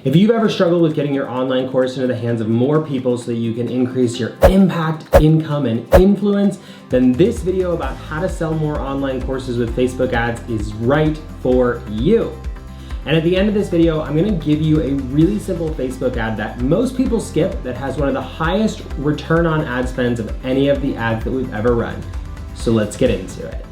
If you've ever struggled with getting your online course into the hands of more people so that you can increase your impact, income, and influence, then this video about how to sell more online courses with Facebook ads is right for you. And at the end of this video, I'm gonna give you a really simple Facebook ad that most people skip that has one of the highest return on ad spends of any of the ads that we've ever run. So let's get into it.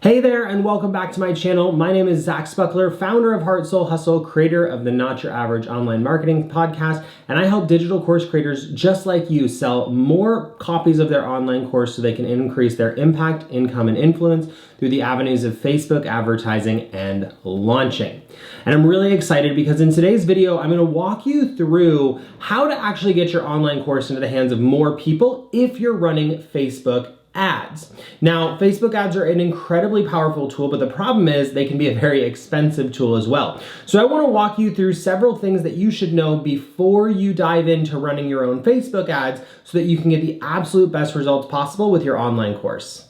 Hey there, and welcome back to my channel. My name is Zach Spuckler, founder of Heart Soul Hustle, creator of the Not Your Average Online Marketing podcast, and I help digital course creators just like you sell more copies of their online course so they can increase their impact, income, and influence through the avenues of Facebook advertising and launching. And I'm really excited because in today's video, I'm gonna walk you through how to actually get your online course into the hands of more people if you're running Facebook ads. Now, Facebook ads are an incredibly powerful tool, but the problem is they can be a very expensive tool as well. So I want to walk you through several things that you should know before you dive into running your own Facebook ads so that you can get the absolute best results possible with your online course.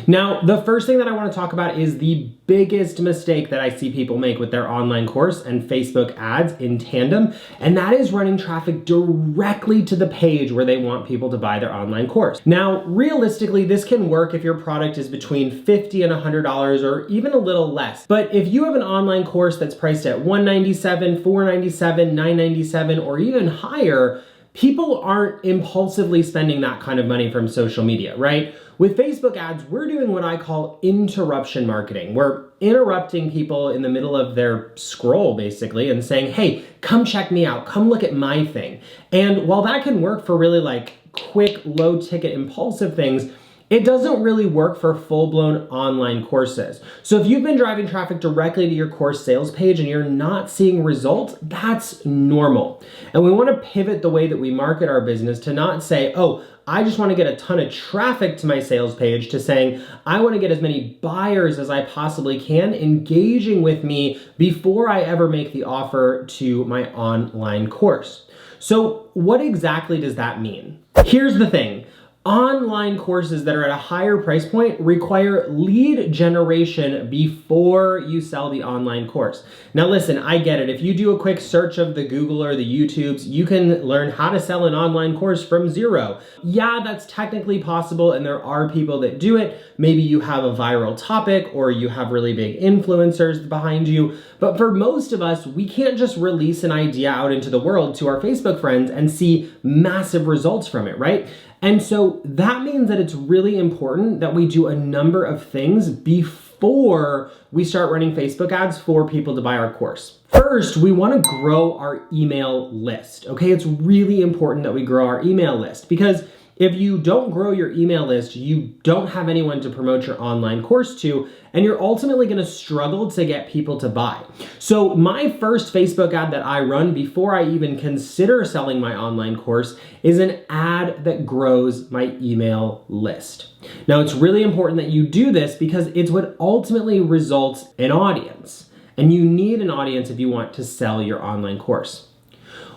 Now, the first thing that I want to talk about is the biggest mistake that I see people make with their online course and Facebook ads in tandem, and that is running traffic directly to the page where they want people to buy their online course. Now, realistically, this can work if your product is between $50 and $100 or even a little less. But if you have an online course that's priced at $197, $497, $997, or even higher, people aren't impulsively spending that kind of money from social media, right? With Facebook ads, we're doing what I call interruption marketing. We're interrupting people in the middle of their scroll, basically, and saying, hey, come check me out, come look at my thing. And while that can work for really quick, low ticket, impulsive things, it doesn't really work for full-blown online courses. So if you've been driving traffic directly to your course sales page and you're not seeing results, that's normal. And we want to pivot the way that we market our business to not say, oh, I just want to get a ton of traffic to my sales page, to saying, I want to get as many buyers as I possibly can engaging with me before I ever make the offer to my online course. So what exactly does that mean? Here's the thing. Online courses that are at a higher price point require lead generation before you sell the online course. Now listen, I get it. If you do a quick search of the Google or the YouTubes, you can learn how to sell an online course from zero. Yeah, that's technically possible, and there are people that do it. Maybe you have a viral topic or you have really big influencers behind you. But for most of us, we can't just release an idea out into the world to our Facebook friends and see massive results from it, right? And so that means that it's really important that we do a number of things before we start running Facebook ads for people to buy our course. First, we want to grow our email list, okay? It's really important that we grow our email list because if you don't grow your email list, you don't have anyone to promote your online course to, and you're ultimately going to struggle to get people to buy. So my first Facebook ad that I run before I even consider selling my online course is an ad that grows my email list. Now, it's really important that you do this because it's what ultimately results in audience, and you need an audience if you want to sell your online course.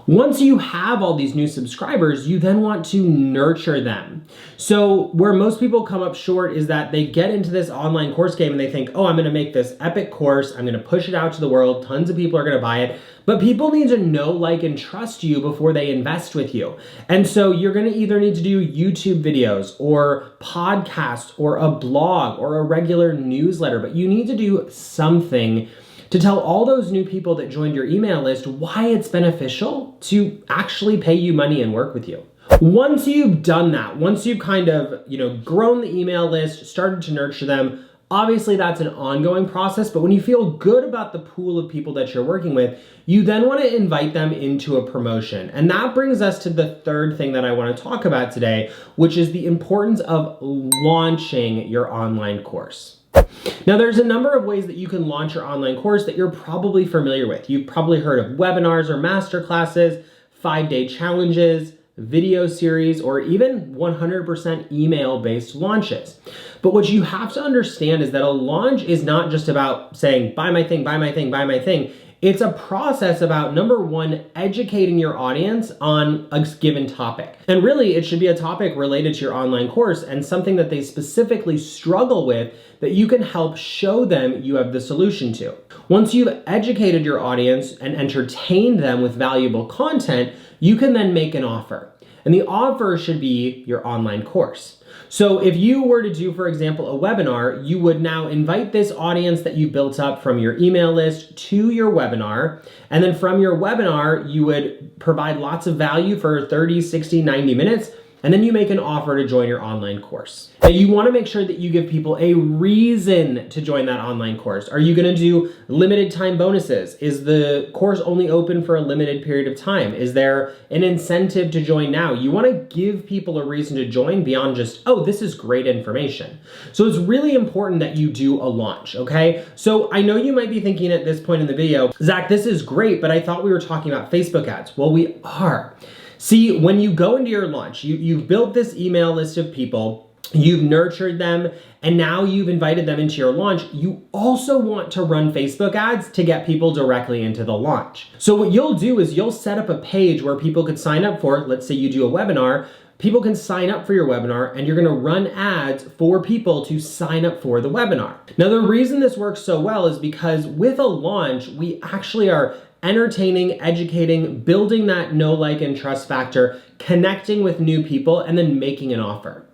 Once you have all these new subscribers, you then want to nurture them. So where most people come up short is that they get into this online course game and they think, oh, I'm gonna make this epic course, I'm gonna push it out to the world, tons of people are gonna buy it, but people need to know, like, and trust you before they invest with you. And so you're gonna either need to do YouTube videos or podcasts or a blog or a regular newsletter, but you need to do something to tell all those new people that joined your email list why it's beneficial to actually pay you money and work with you. Once you've done that, once you've kind of, grown the email list, started to nurture them, obviously that's an ongoing process, but when you feel good about the pool of people that you're working with, you then want to invite them into a promotion. And that brings us to the third thing that I want to talk about today, which is the importance of launching your online course. Now, there's a number of ways that you can launch your online course that you're probably familiar with. You've probably heard of webinars or masterclasses, 5-day challenges, video series, or even 100% email-based launches. But what you have to understand is that a launch is not just about saying, buy my thing, buy my thing, buy my thing. It's a process about, number one, educating your audience on a given topic. And really, it should be a topic related to your online course and something that they specifically struggle with that you can help show them you have the solution to. Once you've educated your audience and entertained them with valuable content, you can then make an offer. And the offer should be your online course. So if you were to do, for example, a webinar, you would now invite this audience that you built up from your email list to your webinar. And then from your webinar, you would provide lots of value for 30, 60, 90 minutes. And then you make an offer to join your online course. Now you want to make sure that you give people a reason to join that online course. Are you going to do limited time bonuses? Is the course only open for a limited period of time? Is there an incentive to join now? You want to give people a reason to join beyond just, oh, this is great information. So it's really important that you do a launch, okay? So I know you might be thinking at this point in the video, Zach, this is great, but I thought we were talking about Facebook ads. Well, we are. See, when you go into your launch, you've built this email list of people, you've nurtured them, and now you've invited them into your launch. You also want to run Facebook ads to get people directly into the launch. So what you'll do is you'll set up a page where people could sign up for, let's say you do a webinar, people can sign up for your webinar and you're gonna run ads for people to sign up for the webinar. Now, the reason this works so well is because with a launch, we actually are entertaining, educating, building that know, like, and trust factor, connecting with new people, and then making an offer.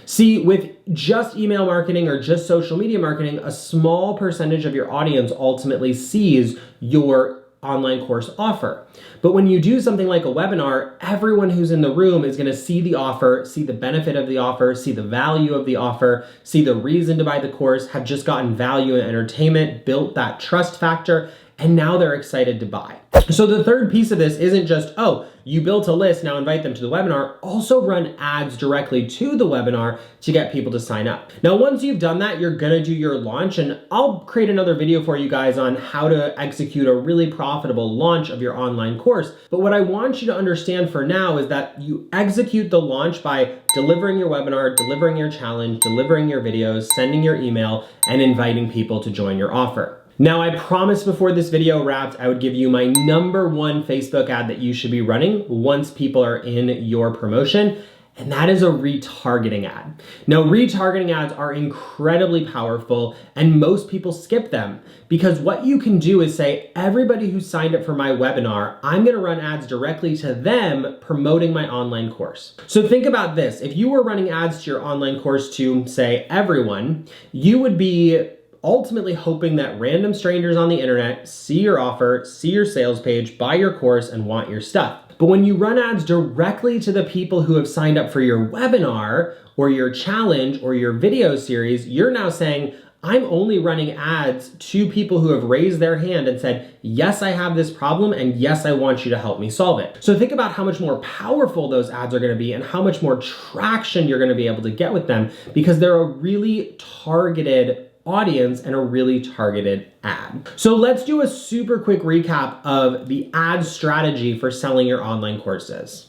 See, with just email marketing or just social media marketing, a small percentage of your audience ultimately sees your online course offer. But when you do something like a webinar, everyone who's in the room is gonna see the offer, see the benefit of the offer, see the value of the offer, see the reason to buy the course, have just gotten value and entertainment, built that trust factor, and now they're excited to buy. So the third piece of this isn't just, oh, you built a list, now invite them to the webinar. Also run ads directly to the webinar to get people to sign up. Now, once you've done that, you're gonna do your launch, and I'll create another video for you guys on how to execute a really profitable launch of your online course. But what I want you to understand for now is that you execute the launch by delivering your webinar, delivering your challenge, delivering your videos, sending your email, and inviting people to join your offer. Now, I promised before this video wrapped, I would give you my #1 Facebook ad that you should be running once people are in your promotion, and that is a retargeting ad. Now, retargeting ads are incredibly powerful, and most people skip them because what you can do is say, everybody who signed up for my webinar, I'm gonna run ads directly to them promoting my online course. So think about this. If you were running ads to your online course to, say, everyone, you would be ultimately hoping that random strangers on the internet see your offer, see your sales page, buy your course, and want your stuff. But when you run ads directly to the people who have signed up for your webinar or your challenge or your video series, you're now saying, I'm only running ads to people who have raised their hand and said, yes, I have this problem, and yes, I want you to help me solve it. So think about how much more powerful those ads are gonna be and how much more traction you're gonna be able to get with them because they're a really targeted audience and a really targeted ad. So let's do a super quick recap of the ad strategy for selling your online courses.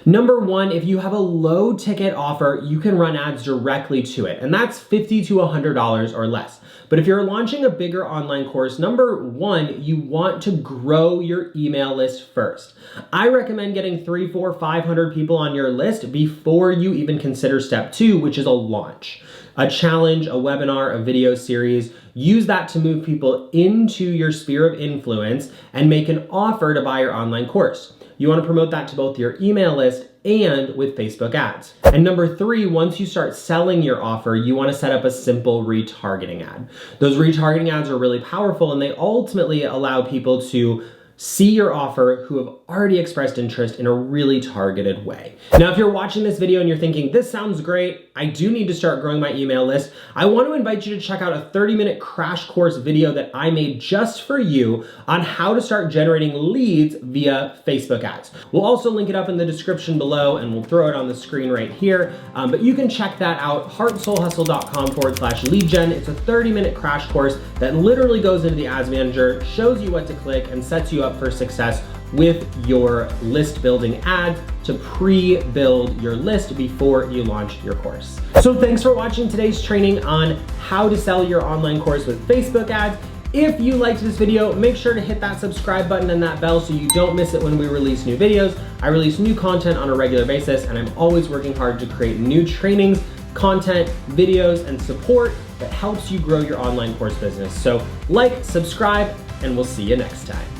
#1, if you have a low ticket offer, you can run ads directly to it, and that's $50 to $100 or less. But if you're launching a bigger online course, #1, you want to grow your email list first. I recommend getting 300, 400, 500 people on your list before you even consider step 2, which is a launch. A challenge, a webinar, a video series. Use that to move people into your sphere of influence and make an offer to buy your online course. You want to promote that to both your email list and with Facebook ads. And #3, once you start selling your offer, you want to set up a simple retargeting ad. Those retargeting ads are really powerful and they ultimately allow people to see your offer who have already expressed interest in a really targeted way. Now, if you're watching this video and you're thinking, this sounds great, I do need to start growing my email list, I want to invite you to check out a 30-minute crash course video that I made just for you on how to start generating leads via Facebook ads. We'll also link it up in the description below and we'll throw it on the screen right here, but you can check that out, heartsoulhustle.com/lead gen. It's a 30-minute crash course that literally goes into the ads manager, shows you what to click, and sets you up for success with your list building ad to pre-build your list before you launch your course. So thanks for watching today's training on how to sell your online course with Facebook ads. If you liked this video, make sure to hit that subscribe button and that bell so you don't miss it when we release new videos. I release new content on a regular basis, and I'm always working hard to create new trainings, content, videos, and support that helps you grow your online course business. So like, subscribe, and we'll see you next time.